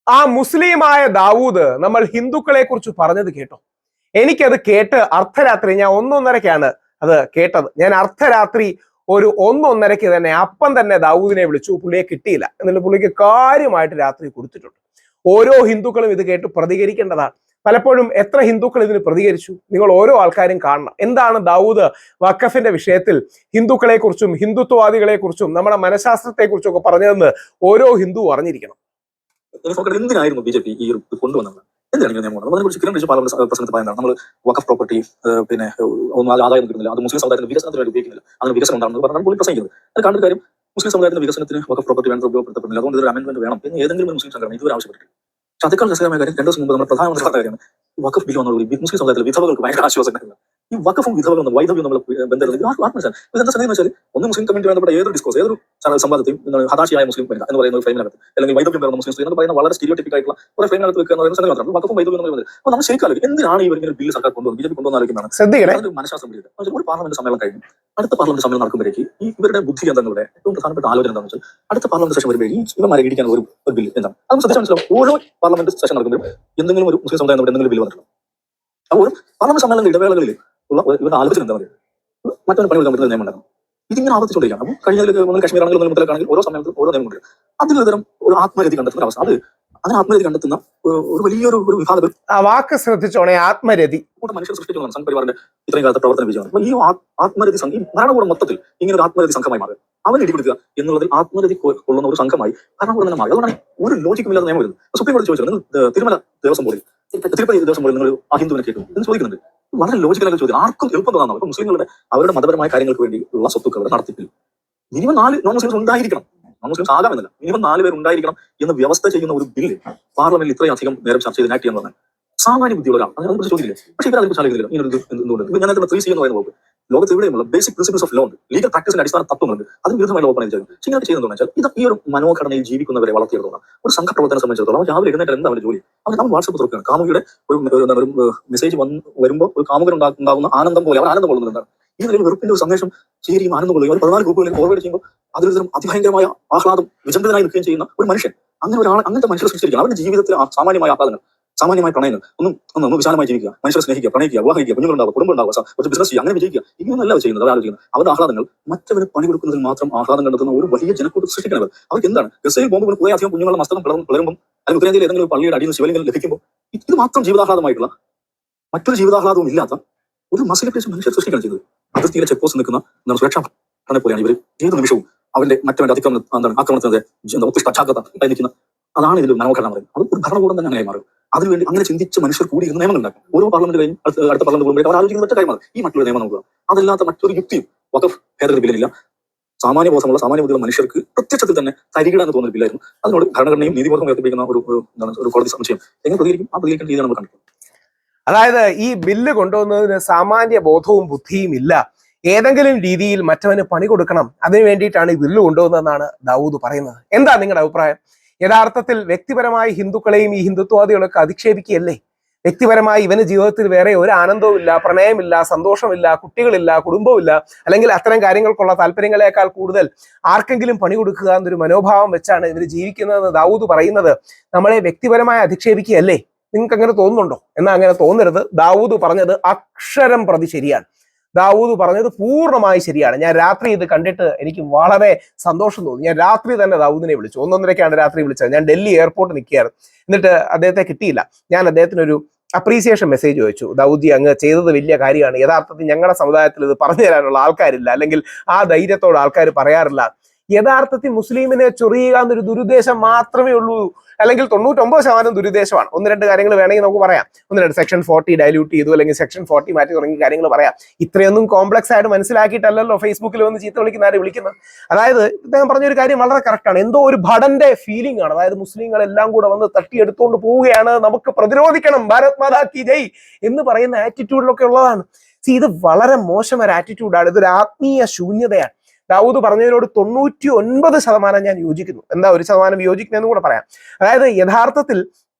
ആ മുസ്ലിമായ ദാവൂദ് നമ്മൾ ഹിന്ദുക്കളെ കുറിച്ച് പറഞ്ഞത് കേട്ടോ. എനിക്കത് കേട്ട് അർദ്ധരാത്രി, ഞാൻ 1:30ക്കാണ് അത് കേട്ടത്. ഞാൻ അർദ്ധരാത്രി ഒരു 1:30ക്ക് തന്നെ അപ്പം തന്നെ ദാവൂദിനെ വിളിച്ചു. പുള്ളിയെ കിട്ടിയില്ല. എന്നിട്ട് പുള്ളിക്ക് കാര്യമായിട്ട് രാത്രി കൊടുത്തിട്ടുണ്ട്. ഓരോ ഹിന്ദുക്കളും ഇത് കേട്ട് പ്രതികരിക്കേണ്ടതാണ്. പലപ്പോഴും എത്ര ഹിന്ദുക്കൾ ഇതിന് പ്രതികരിച്ചു? നിങ്ങൾ ഓരോ ആൾക്കാരും കാണണം. എന്താണ് ദാവൂദ് വഖഫിന്റെ വിഷയത്തിൽ ഹിന്ദുക്കളെ കുറിച്ചും ഹിന്ദുത്വവാദികളെ കുറിച്ചും നമ്മുടെ മനഃശാസ്ത്രത്തെ കുറിച്ചും ഒക്കെ പറഞ്ഞതെന്ന് ഓരോ ഹിന്ദു അറിഞ്ഞിരിക്കണം. എന്തിനായിരുന്നു ബി ജെ പി ഈ കൊണ്ടുവന്നത്? എന്തിനാണ് നിയമം? അതിനെക്കുറിച്ച് കിരൺ റിജിജു പാർലമെന്റ് പ്രസംഗത്തിൽ പറയുന്നതാണ്. നമ്മൾ വഖഫ് പ്രോപ്പർട്ടി പിന്നെ ഒന്നും ആദായം കിട്ടുന്നില്ല, അത് മുസ്ലിം സമുദായത്തിന്റെ വികസനത്തിന് വേണ്ടി ഉപയോഗിക്കുന്നില്ല, അതിന് വികസനം ഉണ്ടാകുന്നത് പറഞ്ഞാൽ പോലും പ്രസംഗിക്കുന്നത്. അത് കാണുന്ന കാര്യം മുസ്ലിം സമുദായത്തിന്റെ വികസനത്തിന് വഖഫ് പ്രോപ്പർട്ടി വേണ്ട ഉപയോഗപ്പെടുത്തപ്പെടുന്നില്ല, അതുകൊണ്ട് ഇതൊരു അമെന്റ്മെന്റ് വേണം എന്ന് ഏതെങ്കിലും ഒരു മുസ്ലിം സംഘടന ഇതുവരെ ആവശ്യപ്പെട്ടിട്ടില്ല. പക്ഷെ അതേക്കാൾ രസകരമായ കാര്യം 2 ദിവസം മുമ്പ് നമ്മുടെ പ്രധാനമന്ത്രി പറഞ്ഞ കാര്യമാണ് വഖഫ് ബിൽ വന്നതോടുകൂടി മുസ്ലിം സമുദായത്തിലെ വിധവകൾക്ക് ഭയങ്കര ആശ്വാസം. ഈ വഖഫും വിധവകളും വൈധവ്യം നമ്മൾ ബന്ധപ്പെടുന്നത് ആത്മവിശ്വാസം. ഇതെന്താ സംഗതി വെച്ചാൽ ഒന്ന് മുസ്ലിം കമ്മ്യൂണിറ്റി ബന്ധപ്പെട്ട ഏതൊരു ഡിസ്കോസ്, ഏതൊരു സംവാദത്തെയും ഹദാശിയായ മുസ്ലിം വനിത എന്ന് പറയുന്ന ഒരു ഫ്രെയിമിനകത്ത്, അല്ലെങ്കിൽ വൈധവ്യം പേരുന്ന മുസ്ലിം സ്ത്രീ എന്ന് പറയുന്ന വളരെ സ്റ്റീരിയോടിപ്പിക് ആയിട്ടുള്ള ഒരു ഫ്രെയിമിനകത്ത് വെക്കുക എന്ന് പറയുന്ന സംഗതി മാത്രമാണ് വഖഫും വൈധവ്യം എന്ന് പറയുന്നത്. അപ്പോൾ നമ്മൾ ശരിക്കും എന്തിനാണ് ഈ ഒരു ബില്ല് സർക്കാർ കൊണ്ടുവന്നത്, ബി ജെ പി കൊണ്ടുവന്നാലോചിക്കുന്നതാണ് ശ്രദ്ധിക്കുന്നത്. മനഃശാസ്ത്രം പിടിക്കുക. ഒരു പാർലമെന്റ് സമ്മേളനം കഴിഞ്ഞു, അടുത്ത പാർലമെന്റ് സമ്മേളനം നടക്കുമ്പോഴേക്ക് ഈ ഇവരുടെ ബുദ്ധി കേന്ദ്രങ്ങളുടെ ഏറ്റവും പ്രധാനപ്പെട്ട ആലോചന എന്താണെന്ന് വെച്ചാൽ അടുത്ത പാർലമെന്റ് സെഷൻ വരുമ്പോഴേക്കും ഇവന്മാരെ ഇടിക്കാൻ ഒരു ബില്ല് എന്താണ് അത് ശ്രദ്ധിച്ചാൽ മനസ്സിലാവും. ഓരോ പാർലമെന്റ് സെഷൻ നടക്കുമ്പോഴും എന്തെങ്കിലും ഒരു മുസ്ലിം സമുദായം എന്തെങ്കിലും ബില്ല് വന്നിട്ടുണ്ട്. അപ്പോൾ ഒരു പാർലമെന്റ് സമ്മേളനങ്ങളുടെ ഇടവേളകളിൽ ഉള്ള ഇവരുടെ ആലോചന എന്താ പറയുക, മറ്റൊരു പണി കൊടുക്കാൻ പറ്റുന്ന നിയമം ഉണ്ടാകും. ഇതിങ്ങനെ ആവർത്തിച്ചുകൊണ്ടിരിക്കുകയാണ്. അപ്പോൾ കഴിഞ്ഞ കാശ്മീർ ആണെങ്കിലും മുതലേക്കാണെങ്കിൽ ഓരോ സമയത്തും ഓരോ നിയമം കൊണ്ടുവരും. അതിലൊരു തരം ഒരു ആത്മരതി കണ്ടെത്തുന്ന അവസ്ഥ, അത് അങ്ങനെ ആത്മരതി കണ്ടെത്തുന്ന ഒരു വലിയൊരു വിഭാഗം. ആ വാക്ക് ശ്രദ്ധിച്ചോണേ, ആത്മരതി. മനുഷ്യർ സൃഷ്ടിക്കുന്ന സംഘപരിവാറിന്റെ ഇത്രയും കാലത്തെ പ്രവർത്തന വിജയമാണ്. അപ്പോൾ ഈ ആത്മരതി ഈ ഭരണകൂടം മൊത്തത്തിൽ ഇങ്ങനെ ഒരു ആത്മരതി സംഘമായി മാറുക, അവൻ ഇടിപിടിക്കുക എന്നുള്ളതിൽ ആത്മരതി കൊള്ളുന്ന ഒരു സംഘമായി ഭരണകൂടം തന്നെ മാറി. അതുകൊണ്ടാണ് ഒരു ലോജിക്കുമില്ലാത്ത നിയമം വരുന്നത്. സുപ്രീം കോടതി ചോദിച്ചത്, തിരുമല ദേവസ്വം ബോർഡിൽ, തിരുപ്പതി ദേവസ്വം ബോർഡിൽ നിങ്ങൾ ആ ഹിന്ദുവിനെ കേൾക്കും എന്ന് ചോദിക്കുന്നുണ്ട്. വളരെ ലോജിക്കലായിട്ട് ചോദ്യം, ആർക്കും എളുപ്പം തോന്നാം. ഇപ്പൊ മുസ്ലിങ്ങളുടെ അവരുടെ മതപരമായ കാര്യങ്ങൾക്ക് വേണ്ടി ഉള്ള സ്വത്തുക്കളുടെ നടത്തിപ്പിൽ മിനിമം 4 നോൺ മുസ്ലിംസ് ഉണ്ടായിരിക്കണം. നോൺ മുസ്ലിംസ് ആകാമെന്നല്ല, മിനിമം 4 പേർ ഉണ്ടായിരിക്കണം എന്ന് വ്യവസ്ഥ ചെയ്യുന്ന ഒരു ബില്ല് പാർലമെന്റിൽ ഇത്രയധികം നേരം ചർച്ച ചെയ്ത് ആക്ട് ചെയ്യാൻ പറഞ്ഞാൽ സാമാന്യ ബുദ്ധിയുള്ളതാണ്. അതിനെക്കുറിച്ച് ചോദിക്കില്ല. പക്ഷേ ഇവരതിനെക്കുറിച്ച് ആലോചിക്കുന്നില്ല. ഇങ്ങനെ എന്തുകൊണ്ട് ഞാൻ 3C എന്ന് പറയുന്ന വകുപ്പ് ലോകത്ത് എവിടെയുമുള്ള ബേസിക് പ്രിൻസിപ്പിൾസ് ഓഫ് ലോ ഉണ്ട്, ലീഗൽ പ്രാക്ടീസിന്റെ അടിസ്ഥാന തത്വങ്ങളുണ്ട്, അതിന് വിരുദ്ധമായി ഓപ്പൺ ചെയ്യുന്നത്. പക്ഷേ ഇങ്ങനെ ചെയ്യുന്നതെന്ന് വെച്ചാൽ ഇത് ഈ ഒരു മനോഘടനയിൽ ജീവിക്കുന്നവരെ വളർത്തിയെടുത്തോളം ഒരു സംഘപ്രവർത്തനം സംബന്ധിച്ചിടത്തോളം അവർ രാവിലെ എഴുന്നേറ്റ് എന്താ അവരുടെ ജോലി? അവർ വാട്സ്ആപ്പ് തുറക്കുകയാണ്. കാമുകിയുടെ ഒരു മെസ്സേജ് വരുമ്പോൾ ഒരു കാമുകൻ ഉണ്ടാകുന്ന ആനന്ദം പോലെ അവർ ആനന്ദം കൊള്ളുന്നത് എന്താണ്? ഈ നിലയിൽ വെറുപ്പിന്റെ ഒരു സന്ദേശം ചേരിയും ആനന്ദം കൊള്ളുകയും അവർ 14 ഗ്രൂപ്പുകളിൽ ഫോർവേഡ് ചെയ്യുമ്പോൾ അതിലൊരു അതിഭയങ്കരമായ ആഹ്ലാദം വിചിന്തനായി നിൽക്കുകയും ചെയ്യുന്ന ഒരു മനുഷ്യൻ, അങ്ങനെ ഒരാൾ, അങ്ങനത്തെ മനുഷ്യർ സൃഷ്ടിച്ചിരിക്കണം. അവരുടെ ജീവിതത്തിൽ സാമാന്യമായ ആഹ്ലാദങ്ങൾ, സാമാന്യമായ പ്രണയങ്ങൾ ഒന്നും വിശാലമായി ജീവിക്കുക, മനുഷ്യരെ സ്നേഹിക്കുക, പ്രണയിക്കുക, വിവാഹിക്കുക, കുഞ്ഞുങ്ങളുണ്ടാവുക, കുടുംബം ഉണ്ടാവുക, ഒരു ബിസിനസ് ചെയ്യുക, അങ്ങനെ വിജയിക്കുക, ഇങ്ങനെയൊന്നല്ല ചെയ്യുന്നത്. അവർ ആലോചിക്കുന്നത് അവരുടെ ആഹ്ലാദങ്ങൾ മറ്റവന് പണി കൊടുക്കുന്നതിൽ മാത്രം ആഹ്ലാദം കണ്ടെത്തുന്ന ഒരു വലിയ ജനക്കൂട്ട് സൃഷ്ടിക്കുന്നത്. അവർക്ക് എന്താണ് ഗസയിൽ പോകുമ്പോൾ കുറേ അധികം കുഞ്ഞുങ്ങളുടെ മസ്തകം പിളരുമ്പോൾ, അല്ലെങ്കിൽ ഉത്തരേന്ത്യയിൽ ഏതെങ്കിലും പള്ളിയുടെ അടിയിൽ ശിവലിംഗം ലഭിക്കുമ്പോൾ ഇത് മാത്രം ജീവിതാഹ്ലാദമായിട്ടുള്ള മറ്റൊരു ജീവിതാഹ്ലാദവും ഇല്ലാത്ത ഒരു മസിലിറ്റേഷൻ മനുഷ്യർ സൃഷ്ടിക്കുകയാണ് ചെയ്തത്. അതിർത്തിയിലെ ചെക്ക് പോസ്റ്റ് നിൽക്കുന്ന സുരക്ഷാ ഭടനെ പോലെയാണ് ഇവർ ഏത് നിമിഷവും അവന്റെ മറ്റവന്റെ ആക്രമണത്തിന്റെ ഉത്തിഷ്ട അചാഗ്രത നിൽക്കുന്ന. അതാണ് ഇതിൽ മനോഘടന പറയുന്നത്. അത് ഒരു ഭരണകൂടം തന്നെ അങ്ങനെ മാറും. അതിനുവേണ്ടി അങ്ങനെ ചിന്തിച്ച് മനുഷ്യർ കൂടി ഇരുന്ന് നിയമങ്ങൾ ഉണ്ടാക്കും. ഓരോ പാർലമെന്റ് കഴിഞ്ഞ് അടുത്ത പാർലമെന്റ് പോകുമ്പോൾ അവർ ആലോചിക്കുന്ന ഒറ്റ കാര്യമാണ് ഈ മറ്റുള്ള നിയമം നോക്കുക. അതല്ലാത്ത മറ്റൊരു യുക്തിയും വഖഫ് ഭേദഗതി ബില്ലിനില്ല. സാമാന്യ ബോധമുള്ള സാമാന്യ ബുദ്ധിയുള്ള മനുഷ്യർക്ക് പ്രത്യക്ഷത്തിൽ തന്നെ തരികിട എന്ന് തോന്നുന്ന ബില്ലായിരുന്നു. അതിനോട് ഭരണഘടനയും നീതിബോധം ഉയർത്തിപ്പിക്കുന്ന ഒരു കോടതി സംശയം എങ്ങനെ പ്രതികരിക്കും? ആ പ്രതികരിക്കേണ്ട രീതിയാണ് നമ്മൾ കണ്ടിട്ടുള്ളത്. അതായത് ഈ ബില്ല് കൊണ്ടുവന്നതിന് സാമാന്യ ബോധവും ബുദ്ധിയും ഇല്ല, ഏതെങ്കിലും രീതിയിൽ മറ്റവന് പണി കൊടുക്കണം, അതിനു വേണ്ടിയിട്ടാണ് ഈ ബില്ല് കൊണ്ടുവന്നതെന്നാണ് ദാവൂദ് പറയുന്നത്. എന്താ നിങ്ങളുടെ അഭിപ്രായം? യഥാർത്ഥത്തിൽ വ്യക്തിപരമായി ഹിന്ദുക്കളെയും ഈ ഹിന്ദുത്വവാദികളൊക്കെ അധിക്ഷേപിക്കുകയല്ലേ? വ്യക്തിപരമായി ഇവന് ജീവിതത്തിൽ വേറെ ഒരു ആനന്ദവുമില്ല, പ്രണയമില്ല, സന്തോഷമില്ല, കുട്ടികളില്ല, കുടുംബമില്ല, അല്ലെങ്കിൽ അത്തരം കാര്യങ്ങൾക്കുള്ള താല്പര്യങ്ങളെക്കാൾ കൂടുതൽ ആർക്കെങ്കിലും പണി കൊടുക്കുക എന്നൊരു മനോഭാവം വെച്ചാണ് ഇവർ ജീവിക്കുന്നതെന്ന് ദാവൂദ് പറയുന്നത് നമ്മളെ വ്യക്തിപരമായി അധിക്ഷേപിക്കുകയല്ലേ? നിങ്ങൾക്ക് അങ്ങനെ തോന്നുന്നുണ്ടോ? എന്നാൽ അങ്ങനെ തോന്നരുത്. ദാവൂദ് പറഞ്ഞത് അക്ഷരം പ്രതി ശരിയാണ്. ദാവൂദ് പറഞ്ഞത് പൂർണ്ണമായി ശരിയാണ്. ഞാൻ രാത്രി ഇത് കണ്ടിട്ട് എനിക്ക് വളരെ സന്തോഷം തോന്നി. ഞാൻ രാത്രി തന്നെ ദാവൂദിനെ വിളിച്ചു. 1:30ക്കാണ് രാത്രി വിളിച്ചത്. ഞാൻ ഡൽഹി എയർപോർട്ട് നിൽക്കുകയായിരുന്നു. എന്നിട്ട് അദ്ദേഹത്തെ കിട്ടിയില്ല. ഞാൻ അദ്ദേഹത്തിനൊരു അപ്രീസിയേഷൻ മെസ്സേജ് ചോദിച്ചു. ദാവൂദ് അങ്ങ് ചെയ്തത് വലിയ കാര്യമാണ്. യഥാർത്ഥത്തിൽ ഞങ്ങളുടെ സമുദായത്തിൽ ഇത് പറഞ്ഞു തരാനുള്ള ആൾക്കാരില്ല, അല്ലെങ്കിൽ ആ ധൈര്യത്തോട് ആൾക്കാർ പറയാറില്ല. യഥാർത്ഥത്തിൽ മുസ്ലിമിനെ ചൊറിയുക എന്നൊരു ദുരുദ്ദേശം മാത്രമേ ഉള്ളൂ, അല്ലെങ്കിൽ 99% ദുരുദ്ദേശമാണ്. 1-2 കാര്യങ്ങൾ വേണമെങ്കിൽ നമുക്ക് പറയാം. 1-2 സെക്ഷൻ 40 ഡൈല്യൂട്ട് ചെയ്തു, അല്ലെങ്കിൽ സെക്ഷൻ 40 മാറ്റി തുടങ്ങിയ കാര്യങ്ങൾ പറയാം. ഇത്രയൊന്നും കോംപ്ലക്സ് ആയിട്ട് മനസ്സിലാക്കിയിട്ടല്ലല്ലോ ഫേസ്ബുക്കിൽ വന്ന് ചീത്ത വിളിക്കുന്നവരെ വിളിക്കുന്നത്. അതായത് ഇദ്ദേഹം പറഞ്ഞൊരു കാര്യം വളരെ കറക്റ്റാണ്. എന്തോ ഒരു ഭടന്റെ ഫീലിംഗ് ആണ്. അതായത് മുസ്ലിങ്ങളെല്ലാം കൂടെ വന്ന് തട്ടിയെടുത്തുകൊണ്ട് പോവുകയാണ്, നമുക്ക് പ്രതിരോധിക്കണം, ഭാരത് മാതാ കി ജയ് എന്ന് പറയുന്ന ആറ്റിറ്റ്യൂഡിലൊക്കെ ഉള്ളതാണ്. ഇത് വളരെ മോശം ഒരു ആറ്റിറ്റ്യൂഡാണ്. ഇതൊരു ആത്മീയ ശൂന്യതയാണ്. ദാവൂദ് പറഞ്ഞതിനോട് 99% ഞാൻ യോജിക്കുന്നു. എന്താ 1% യോജിക്കുന്നതെന്ന് കൂടെ പറയാം. അതായത് യഥാർത്ഥത്തിൽ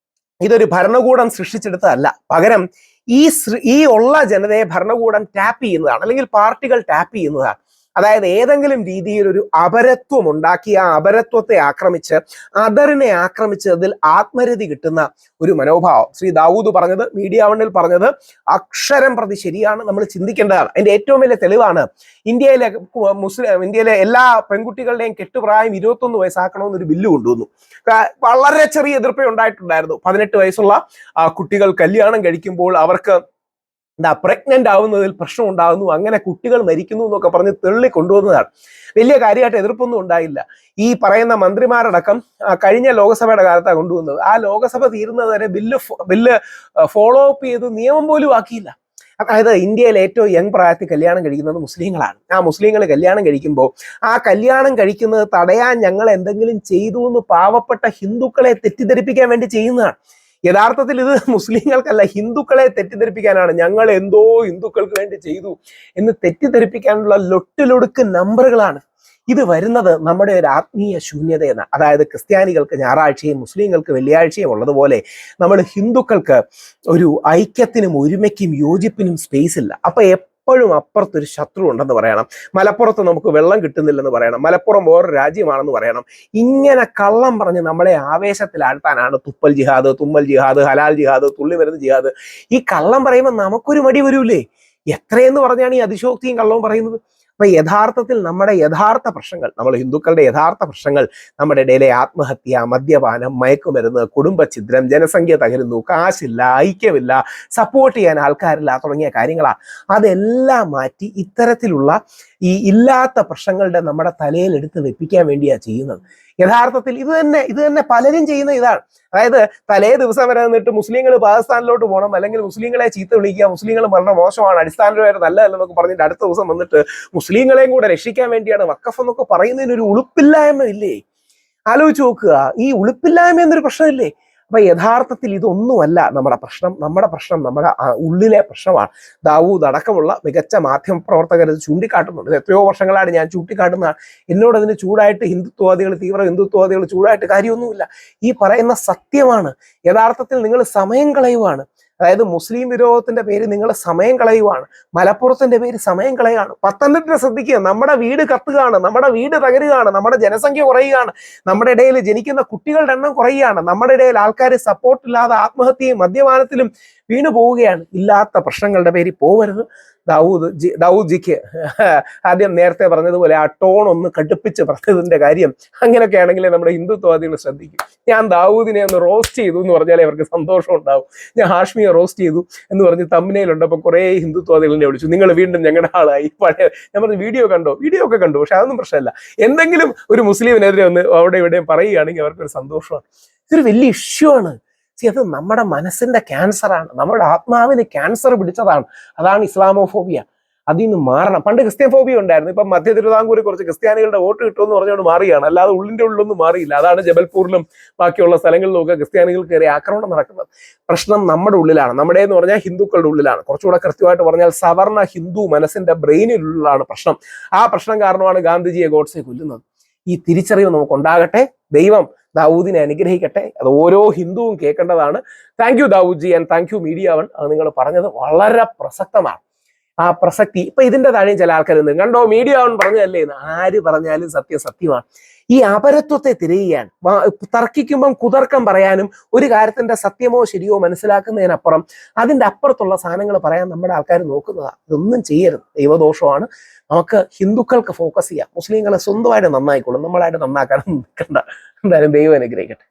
ഇതൊരു ഭരണകൂടം സൃഷ്ടിച്ചെടുത്തതല്ല, പകരം ഈ ഉള്ള ജനതയെ ഭരണകൂടം ടാപ്പ് ചെയ്യുന്നതാണ്, അല്ലെങ്കിൽ പാർട്ടികൾ ടാപ്പ് ചെയ്യുന്നതാണ്. അതായത് ഏതെങ്കിലും രീതിയിൽ ഒരു അപരത്വം ഉണ്ടാക്കി ആ അപരത്വത്തെ ആക്രമിച്ച് അതറിനെ ആക്രമിച്ച് അതിൽ ആത്മരതി കിട്ടുന്ന ഒരു മനോഭാവം ശ്രീ ദാവൂദ് പറഞ്ഞത്, മീഡിയ വണ്ണിൽ പറഞ്ഞത് അക്ഷരം പ്രതി ശരിയാണ്. നമ്മൾ ചിന്തിക്കേണ്ടതാണ്. അതിന്റെ ഏറ്റവും വലിയ തെളിവാണ് ഇന്ത്യയിലെ എല്ലാ പെൺകുട്ടികളുടെയും കെട്ടുപ്രായം 21 വയസ്സാക്കണമെന്നൊരു ബില്ല് കൊണ്ടുവന്നു. വളരെ ചെറിയ എതിർപ്പേ ഉണ്ടായിട്ടുണ്ടായിരുന്നു. 18 വയസ്സുള്ള കുട്ടികൾ കല്യാണം കഴിക്കുമ്പോൾ അവർക്ക് പ്രഗ്നന്റ് ആവുന്നതിൽ പ്രശ്നം ഉണ്ടാകുന്നു, അങ്ങനെ കുട്ടികൾ മരിക്കുന്നു എന്നൊക്കെ പറഞ്ഞ് തെള്ളി കൊണ്ടുവന്നതാണ്. വലിയ കാര്യമായിട്ട് എതിർപ്പൊന്നും ഉണ്ടായില്ല. ഈ പറയുന്ന മന്ത്രിമാരടക്കം കഴിഞ്ഞ ലോകസഭയുടെ കാലത്താണ് കൊണ്ടുവന്നത്. ആ ലോകസഭ തീരുന്നത് വരെ ബില്ല് ഫോളോ അപ്പ് ചെയ്ത് നിയമം പോലും ആക്കിയില്ല. അതായത് ഇന്ത്യയിൽ ഏറ്റവും യങ് പ്രായത്തിൽ കല്യാണം കഴിക്കുന്നത് മുസ്ലിങ്ങളാണ്. ആ മുസ്ലിങ്ങൾ കല്യാണം കഴിക്കുമ്പോൾ ആ കല്യാണം കഴിക്കുന്നത് തടയാൻ ഞങ്ങൾ എന്തെങ്കിലും ചെയ്തു എന്ന് പാവപ്പെട്ട ഹിന്ദുക്കളെ തെറ്റിദ്ധരിപ്പിക്കാൻ വേണ്ടി ചെയ്യുന്നതാണ്. യഥാർത്ഥത്തിൽ ഇത് മുസ്ലിങ്ങൾക്കല്ല, ഹിന്ദുക്കളെ തെറ്റിദ്ധരിപ്പിക്കാനാണ്. ഞങ്ങൾ എന്തോ ഹിന്ദുക്കൾക്ക് വേണ്ടി ചെയ്തു എന്ന് തെറ്റിദ്ധരിപ്പിക്കാനുള്ള ലൊട്ടിലൊടുക്ക് നമ്പറുകളാണ് ഇത് വരുന്നത്. നമ്മുടെ ഒരു ആത്മീയ ശൂന്യതയെന്ന്, അതായത് ക്രിസ്ത്യാനികൾക്ക് ഞായറാഴ്ചയും മുസ്ലിങ്ങൾക്ക് വെള്ളിയാഴ്ചയും ഉള്ളതുപോലെ നമ്മൾ ഹിന്ദുക്കൾക്ക് ഒരു ഐക്യത്തിനും ഒരുമയ്ക്കും യോജിപ്പിനും സ്പേസ് ഇല്ല. അപ്പൊ എപ്പോഴും അപ്പുറത്തൊരു ശത്രു ഉണ്ടെന്ന് പറയണം. മലപ്പുറത്ത് നമുക്ക് വെള്ളം കിട്ടുന്നില്ലെന്ന് പറയണം. മലപ്പുറം വേറൊരു രാജ്യമാണെന്ന് പറയണം. ഇങ്ങനെ കള്ളം പറഞ്ഞ് നമ്മളെ ആവേശത്തിലാഴ്ത്താനാണ് തുപ്പൽ ജിഹാദ്, തുമ്മൽ ജിഹാദ്, ഹലാൽ ജിഹാദ്, തുള്ളിമരുന്ന് ജിഹാദ്. ഈ കള്ളം പറയുമ്പോൾ നമുക്കൊരു മടി വരൂലേ? എത്രയെന്ന് പറഞ്ഞാണ് ഈ അതിശോക്തിയും കള്ളവും പറയുന്നത്? അപ്പൊ യഥാർത്ഥത്തിൽ നമ്മുടെ യഥാർത്ഥ പ്രശ്നങ്ങൾ, നമ്മൾ ഹിന്ദുക്കളുടെ യഥാർത്ഥ പ്രശ്നങ്ങൾ, നമ്മുടെ ഇടയിലെ ആത്മഹത്യ, മദ്യപാനം, മയക്കുമരുന്ന്, കുടുംബഛിദ്രം, ജനസംഖ്യ തകരുന്നു, കാശില്ല, ഐക്യമില്ല, സപ്പോർട്ട് ചെയ്യാൻ ആൾക്കാരില്ല തുടങ്ങിയ കാര്യങ്ങളാണ്. അതെല്ലാം മാറ്റി ഇത്തരത്തിലുള്ള ഈ ഇല്ലാത്ത പ്രശ്നങ്ങളുടെ നമ്മുടെ തലയിൽ എടുത്ത് വെപ്പിക്കാൻ വേണ്ടിയാണ് ചെയ്യുന്നത്. യഥാർത്ഥത്തിൽ ഇത് തന്നെ പലരും ചെയ്യുന്ന ഇതാണ്. അതായത് തലേ ദിവസം വരെ നിന്നിട്ട് മുസ്ലിങ്ങൾ പാകിസ്ഥാനിലോട്ട് പോകണം, അല്ലെങ്കിൽ മുസ്ലിങ്ങളെ ചീത്ത വിളിക്കുക, മുസ്ലിങ്ങൾ വളരെ മോശമാണ്, അടിസ്ഥാനപരമായിട്ട് നല്ലതല്ലെന്നൊക്കെ പറഞ്ഞിട്ട് അടുത്ത ദിവസം വന്നിട്ട് മുസ്ലിങ്ങളെയും കൂടെ രക്ഷിക്കാൻ വേണ്ടിയാണ് വഖഫ് എന്നൊക്കെ പറയുന്നതിനൊരു ഉളുപ്പില്ലായ്മ ഇല്ലേ? ആലോചിച്ച് നോക്കുക. ഈ ഉളുപ്പില്ലായ്മ എന്നൊരു പ്രശ്നമില്ലേ? അപ്പൊ യഥാർത്ഥത്തിൽ ഇതൊന്നുമല്ല നമ്മുടെ പ്രശ്നം. നമ്മുടെ പ്രശ്നം നമ്മുടെ ഉള്ളിലെ പ്രശ്നമാണ്. ദാവൂദ് അടക്കമുള്ള മികച്ച മാധ്യമ പ്രവർത്തകർ ഇത് ചൂണ്ടിക്കാട്ടുന്നുണ്ട്. ഇത് എത്രയോ വർഷങ്ങളാണ് ഞാൻ ചൂണ്ടിക്കാട്ടുന്നതാണ്. എന്നോട് അതിന് ചൂടായിട്ട് ഹിന്ദുത്വവാദികൾ, തീവ്ര ഹിന്ദുത്വവാദികൾ ചൂടായിട്ട് കാര്യമൊന്നുമില്ല. ഈ പറയുന്ന സത്യമാണ്. യഥാർത്ഥത്തിൽ നിങ്ങൾ സമയം കളയുവാണ്. അതായത് മുസ്ലിം വിരോധത്തിന്റെ പേര് നിങ്ങൾ സമയം കളയുവാണ്. മലപ്പുറത്തിന്റെ പേര് സമയം കളയുകയാണ്. പത്തനംതിട്ട ശ്രദ്ധിക്കുക, നമ്മുടെ വീട് കത്തുകയാണ്, നമ്മുടെ വീട് തകരുകയാണ്, നമ്മുടെ ജനസംഖ്യ കുറയുകയാണ്, നമ്മുടെ ഇടയിൽ ജനിക്കുന്ന കുട്ടികളുടെ എണ്ണം കുറയുകയാണ്, നമ്മുടെ ഇടയിൽ ആൾക്കാർ സപ്പോർട്ടില്ലാതെ ആത്മഹത്യയും മദ്യപാനത്തിലും വീണു പോവുകയാണ്. ഇല്ലാത്ത പ്രശ്നങ്ങളുടെ പേരിൽ പോവരുത്. ദാവൂദ്ജിക്ക് ആദ്യം നേരത്തെ പറഞ്ഞതുപോലെ ആ ടോൺ ഒന്ന് കടുപ്പിച്ച് പറഞ്ഞതിന്റെ കാര്യം അങ്ങനെയൊക്കെ ആണെങ്കിൽ നമ്മുടെ ഹിന്ദുത്വവാദികൾ ശ്രദ്ധിക്കും. ഞാൻ ദാവൂദിനെ ഒന്ന് റോസ്റ്റ് ചെയ്തു എന്ന് പറഞ്ഞാലേ അവർക്ക് സന്തോഷം ഉണ്ടാവും. ഞാൻ ഹാഷ്മിയെ റോസ്റ്റ് ചെയ്തു എന്ന് പറഞ്ഞ് തമ്മിലുണ്ട്. അപ്പൊ കുറെ ഹിന്ദുത്വവാദികളെ വിളിച്ചു, നിങ്ങൾ വീണ്ടും ഞങ്ങളുടെ ആളായി. പഴയ ഞാൻ പറഞ്ഞ വീഡിയോ ഒക്കെ കണ്ടു, പക്ഷെ അതൊന്നും പ്രശ്നമല്ല. എന്തെങ്കിലും ഒരു മുസ്ലിമിനെതിരെ ഒന്ന് അവിടെ ഇവിടെയും പറയുകയാണെങ്കിൽ അവർക്കൊരു സന്തോഷമാണ്. ഇതൊരു വലിയ ഇഷ്യൂ ആണ്. അത് നമ്മുടെ മനസ്സിന്റെ ക്യാൻസറാണ്, നമ്മുടെ ആത്മാവിന് ക്യാൻസർ പിടിച്ചതാണ്. അതാണ് ഇസ്ലാമോഫോബിയ. അതിൽ നിന്ന് മാറണം. പണ്ട് ക്രിസ്ത്യൻ ഫോബിയ ഉണ്ടായിരുന്നു. ഇപ്പം മധ്യ തിരുവിതാംകൂറിൽ കുറച്ച് ക്രിസ്ത്യാനികളുടെ വോട്ട് കിട്ടുമെന്ന് പറഞ്ഞുകൊണ്ട് മാറിയാണ്, അല്ലാതെ ഉള്ളിന്റെ ഉള്ളൊന്നും മാറിയില്ല. അതാണ് ജബൽപൂരിലും ബാക്കിയുള്ള സ്ഥലങ്ങളിലും ഒക്കെ ക്രിസ്ത്യാനികൾ കയറി ആക്രമണം നടക്കുന്നത്. പ്രശ്നം നമ്മുടെ ഉള്ളിലാണ്. നമ്മുടെ എന്ന് പറഞ്ഞാൽ ഹിന്ദുക്കളുടെ ഉള്ളിലാണ്. കുറച്ചുകൂടെ കൃത്യമായിട്ട് പറഞ്ഞാൽ സവർണ ഹിന്ദു മനസ്സിന്റെ ബ്രെയിനിലുള്ളതാണ് പ്രശ്നം. ആ പ്രശ്നം കാരണമാണ് ഗാന്ധിജിയെ ഗോഡ്സെ കൊല്ലുന്നത്. ഈ തിരിച്ചറിവ് നമുക്കുണ്ടാകട്ടെ. ദൈവം ദാവൂദിനെ അനുഗ്രഹിക്കട്ടെ. അത് ഓരോ ഹിന്ദുവും കേൾക്കേണ്ടതാണ്. Thank you Dawoodji and thank you media one. അത് നിങ്ങൾ പറഞ്ഞത് വളരെ പ്രസക്തമാണ്. ആ പ്രസക്തി ഇപ്പൊ ഇതിന്റെ താഴെയും ചില ആൾക്കാർ കണ്ടോ, മീഡിയ വൺ പറഞ്ഞതല്ലേ എന്ന്. ആര് പറഞ്ഞാലും സത്യമാണ്. ഈ അപരത്വത്തെ തിരയുകയാണ്. തർക്കിക്കുമ്പം കുതർക്കം പറയാനും ഒരു കാര്യത്തിന്റെ സത്യമോ ശരിയോ മനസ്സിലാക്കുന്നതിനപ്പുറം അതിന്റെ അപ്പുറത്തുള്ള സാധനങ്ങൾ പറയാൻ നമ്മുടെ ആൾക്കാർ നോക്കുന്നതാണ്. ഇതൊന്നും ചെയ്യരുത്, ദൈവദോഷമാണ്. നമുക്ക് ഹിന്ദുക്കൾക്ക് ഫോക്കസ് ചെയ്യാം. മുസ്ലിങ്ങളെ സ്വന്തമായിട്ട് നന്നായിക്കോളും, നമ്മളായിട്ട് നന്നാക്കാനും നിൽക്കണ്ട. എന്തായാലും ദൈവം അനുഗ്രഹിക്കട്ടെ.